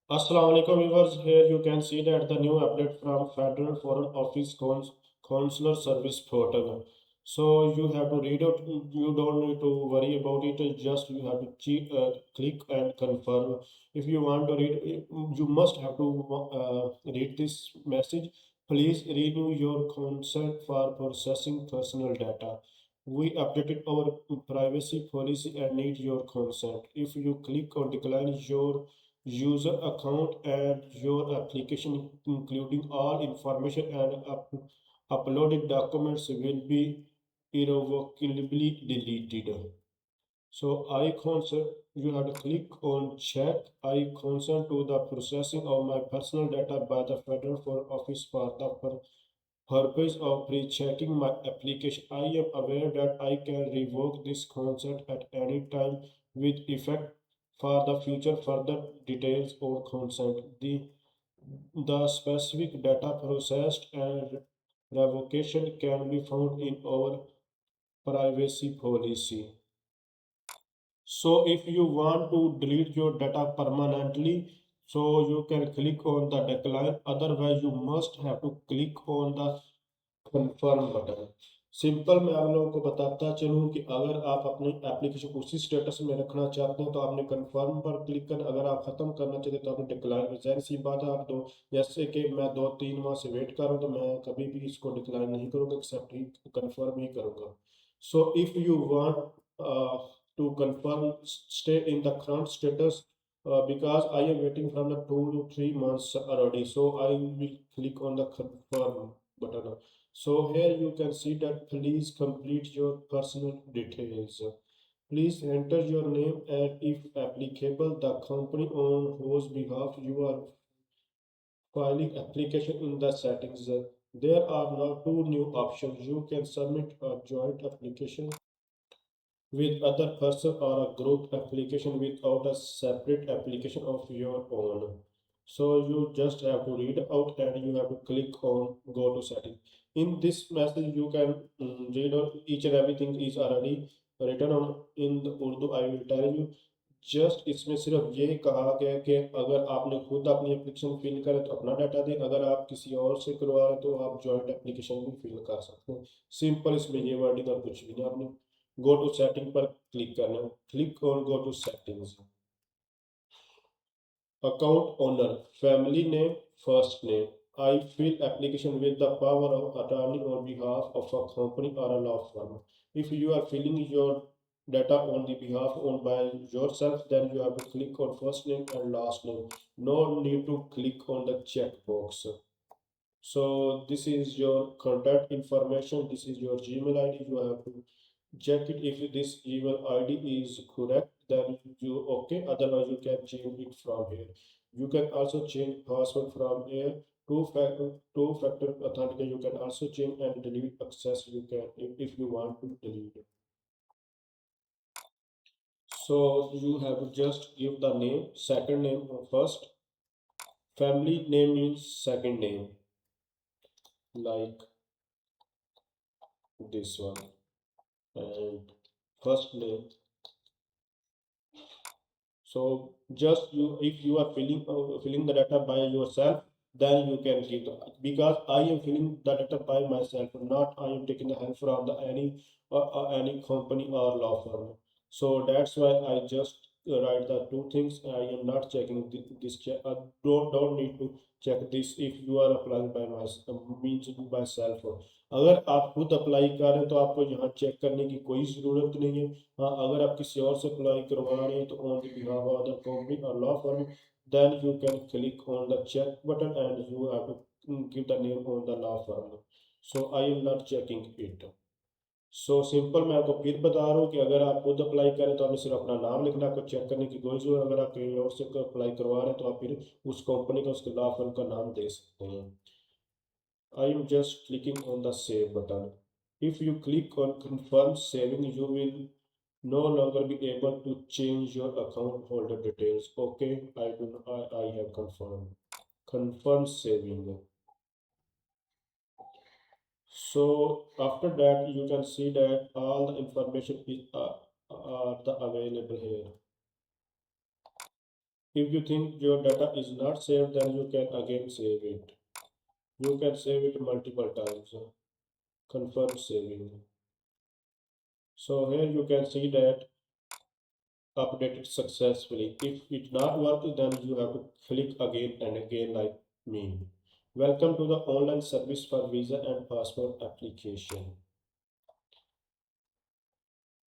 Assalamu alaikum viewers. Here you can see that the new update from Federal Foreign Office Consular Service portal. So you have to read it. You don't need to worry about it. Just you have to click and confirm. If you want to read, you must have to read this message. Please renew your consent for processing personal data. We updated our privacy policy and need your consent. If you click on decline, your user account and your application, including all information and uploaded documents, will be irrevocably deleted. So I consent, you have to click on check. I consent to the processing of my personal data by the Federal Foreign Office for the purpose of pre-checking my application. I am aware that I can revoke this consent at any time with effect for the future. Further details or consent. The specific data processed and revocation can be found in our privacy policy. So if you want to delete your data permanently, so you can click on the decline. Otherwise, you must have to click on the confirm button. Simple मैं आप लोगों को बताता चलूँ कि अगर आप अपनी एप्लीकेशन को उसी स्टेटस में रखना चाहते हैं तो आपने कंफर्म पर क्लिक कर, अगर आप ख़त्म करना चाहते हैं तो आपने डिक्लाइन में, जाहिर सी बात है आप दो, जैसे कि मैं 2-3 माह से वेट कर रहा हूँ तो मैं कभी भी इसको डिक्लाइन नहीं करूँगा, एक्सेप्ट ही कंफर्म ही करूँगा। So if you want to confirm stay in the current status, because I am waiting from the 2 to 3 months already, so I will click on the confirm button. So here you can see that please complete your personal details. Please enter your name and if applicable the company on whose behalf you are filing application in the settings. There are now two new options. You can submit a joint application with other person or a group application without a separate application of your own. So you just have to read out and you have to click on go to setting. In this message you can read out each and everything is already written on in the Urdu. I will tell you, just इसमें सिर्फ ये कहा गया है कि अगर आपने खुद अपनी एप्लीकेशन फिल करे तो अपना डाटा दें, अगर आप किसी और से करवा रहे हैं तो आप जॉइंट एप्लीकेशन भी फिल कर सकते हैं। सिंपल इसमें ये वर्डिंग और कुछ भी नहीं। आपने गो टू सेटिंग पर क्लिक करना है। Click on go to settings. Account owner, family name, first name. I fill application with the power of attorney on behalf of a company or a law firm. If you are filling your data on the behalf owned by yourself, then you have to click on first name and last name. No need to click on the checkbox. So this is your contact information. This is your Gmail ID. You have to check it. If this email ID is correct, then you okay. Otherwise, you can change it from here. You can also change password from here. Two factor authentication. You can also change and delete access. You can if you want to delete. So you have to just give the name, second name first. Family name means second name, like this one, and first name. So just you, if you are filling the data by yourself, then you can give the, because I am filling the data by myself, not I am taking the help from the any company or law firm. So that's why I just write the two things. I am not checking this check. Don't need to check this if you are applying by means by self. अगर आप खुद apply कर रहे हैं तो आपको यहाँ check करने की कोई ज़रूरत नहीं है। हाँ, अगर आप किसी और से अप्लाई करवा रहे हैं तो on the behalf of other company और law firm, then you can click on the check button and you have to give the name on the law firm. So I am not checking it. So simple मैं आपको फिर बता रहा हूँ कि अगर आप खुद अप्लाई करें तो आपने सिर्फ अपना नाम लिखना है, आपको चेक करने की कोई जरूरत। अगर आप कहीं और से अप्लाई करवा रहे हैं तो आप फिर उस कंपनी का, उसके लॉ फर्म का नाम दे सकते हैं। I am just clicking on the save button. If you click on confirm saving, you will no longer be able to change your account holder details. Okay, I have confirmed. Confirm saving. So after that, you can see that all the information is are the available here. If you think your data is not saved, then you can again save it. You can save it multiple times. Confirm saving. So here you can see that updated successfully. If it not work, then you have to click again and again like me. Welcome to the online service for visa and passport application.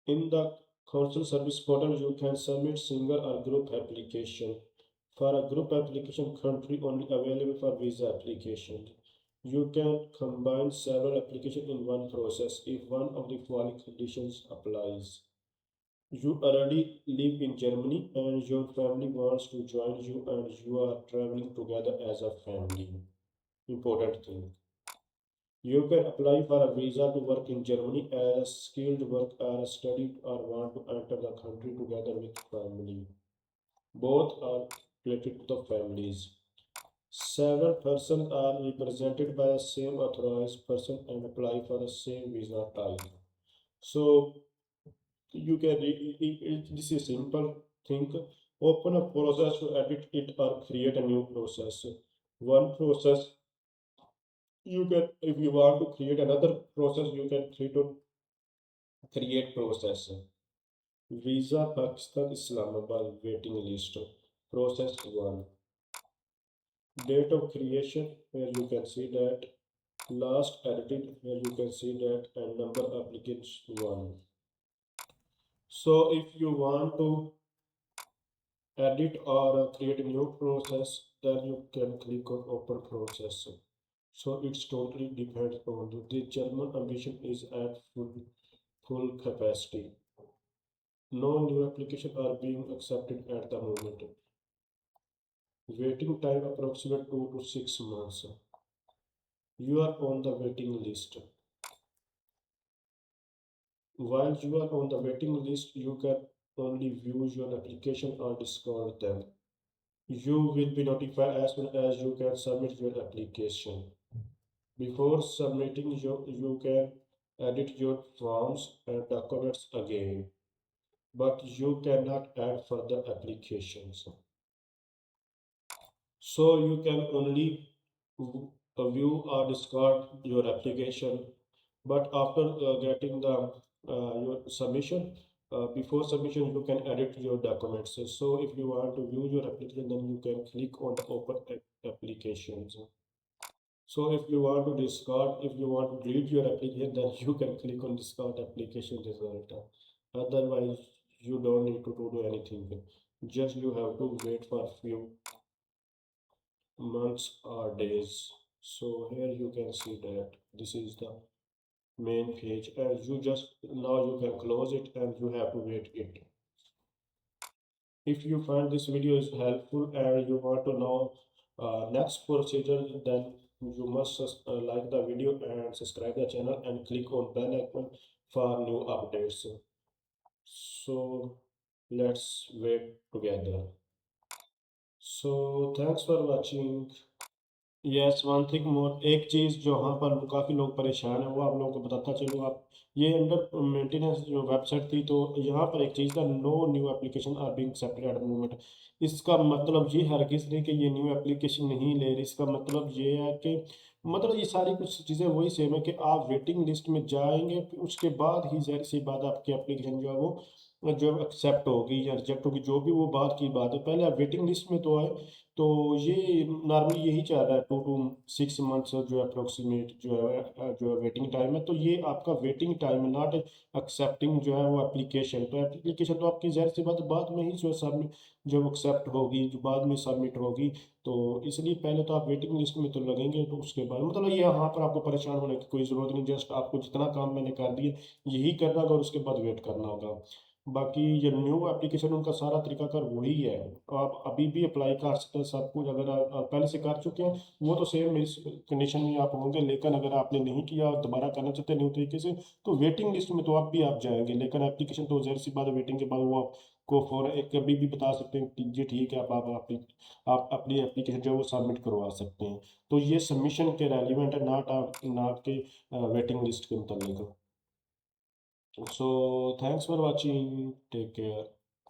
In the consular service portal, you can submit single or group application. For a group application, country only available for visa application. You can combine several applications in one process if one of the following conditions applies. You already live in Germany and your family wants to join you and you are traveling together as a family. Important thing. You can apply for a visa to work in Germany as skilled work or study or want to enter the country together with family. Both are related to the families. Several persons are represented by the same authorized person and apply for the same visa type. So you can this is simple thing. Open a process to edit it or create a new process. One process you can, if you want to create another process, you can create process. Visa Pakistan Islamabad waiting list. Process 1. Date of creation, where you can see that. Last edited, where you can see that. And number applicants 1. So if you want to edit or create a new process, then you can click on open process. So it's totally depends on the German ambition is at full capacity. No new applications are being accepted at the moment. Waiting time approximate 2 to 6 months. You are on the waiting list. While you are on the waiting list, you can only view your application or discard them. You will be notified as soon as you can submit your application. Before submitting, you can edit your forms and documents again, but you cannot add further applications. So you can only view or discard your application, but after getting the your submission, before submission you can edit your documents. So if you want to view your application, then you can click on the open applications. So if you want to discard, if you want to delete your application, then you can click on discard application result. Otherwise, you don't need to do anything. Just you have to wait for a few months or days. So here you can see that this is the main page, and you just now you can close it and you have to wait it. If you find this video is helpful and you want to know next procedure, then you must like the video and subscribe the channel and click on bell icon for new updates. So let's wait together. So thanks for watching. Yes one thing more, एक चीज़ जो यहाँ पर काफ़ी लोग परेशान हैं वो आप लोगों को बताता चलूँ। आप ये अंडर मेंटेनेंस जो वेबसाइट थी, तो यहाँ पर एक चीज़ था, no new application are being accepted at the moment. इसका मतलब ये हरगिज़ नहीं कि ये न्यू एप्लीकेशन नहीं ले रही। इसका मतलब ये है कि मतलब ये सारी कुछ चीज़ें वही सेम है कि आप वेटिंग लिस्ट में जाएंगे, फिर उसके बाद ही ज़ाहिर सी बात आपकी एप्लीकेशन जो है वो जो एक्सेप्ट होगी या रिजेक्ट होगी, जो भी वो बात की बात है। पहले आप वेटिंग लिस्ट में तो आए, तो ये नॉर्मली यही चल रहा है, 2 to 6 मंथ्स जो अप्रोक्सीमेट जो है वेटिंग टाइम है। तो ये आपका वेटिंग टाइम है, नॉट एक्सेप्टिंग जो है वो एप्लीकेशन। तो एप्लीकेशन तो आपकी ज़ाहिर सी बात बाद में ही जो है सबमिट, जब एक्सेप्ट होगी, जो बाद में सबमिट होगी। तो इसलिए पहले तो आप वेटिंग लिस्ट में तो लगेंगे, तो उसके बाद मतलब ये यहाँ पर आपको परेशान होने की कोई ज़रूरत नहीं। जस्ट आपको जितना काम मैंने कर दिया यही करना होगा और उसके बाद वेट करना होगा। बाकी ये न्यू एप्लीकेशन उनका सारा तरीकाकार वही है। आप अभी भी अप्लाई कर सकते हैं सब कुछ, अगर आप पहले से कर चुके हैं वो तो सेम इस कंडीशन में आप होंगे। लेकिन अगर आपने नहीं किया और दोबारा करना चाहते हैं न्यू तरीके से, तो वेटिंग लिस्ट में तो आप जाएंगे। लेकिन एप्लीकेशन तो ज़ाहिर सी बात है, वेटिंग के बाद वो आपको फॉर एक कभी भी बता सकते हैं कि जी ठीक है, आप अपनी एप्लीकेशन जो है वो सबमिट करवा सकते हैं। तो ये सबमिशन के रेलिवेंट है, नॉट के वेटिंग लिस्ट के मुताबिक। So thanks for watching. Take care.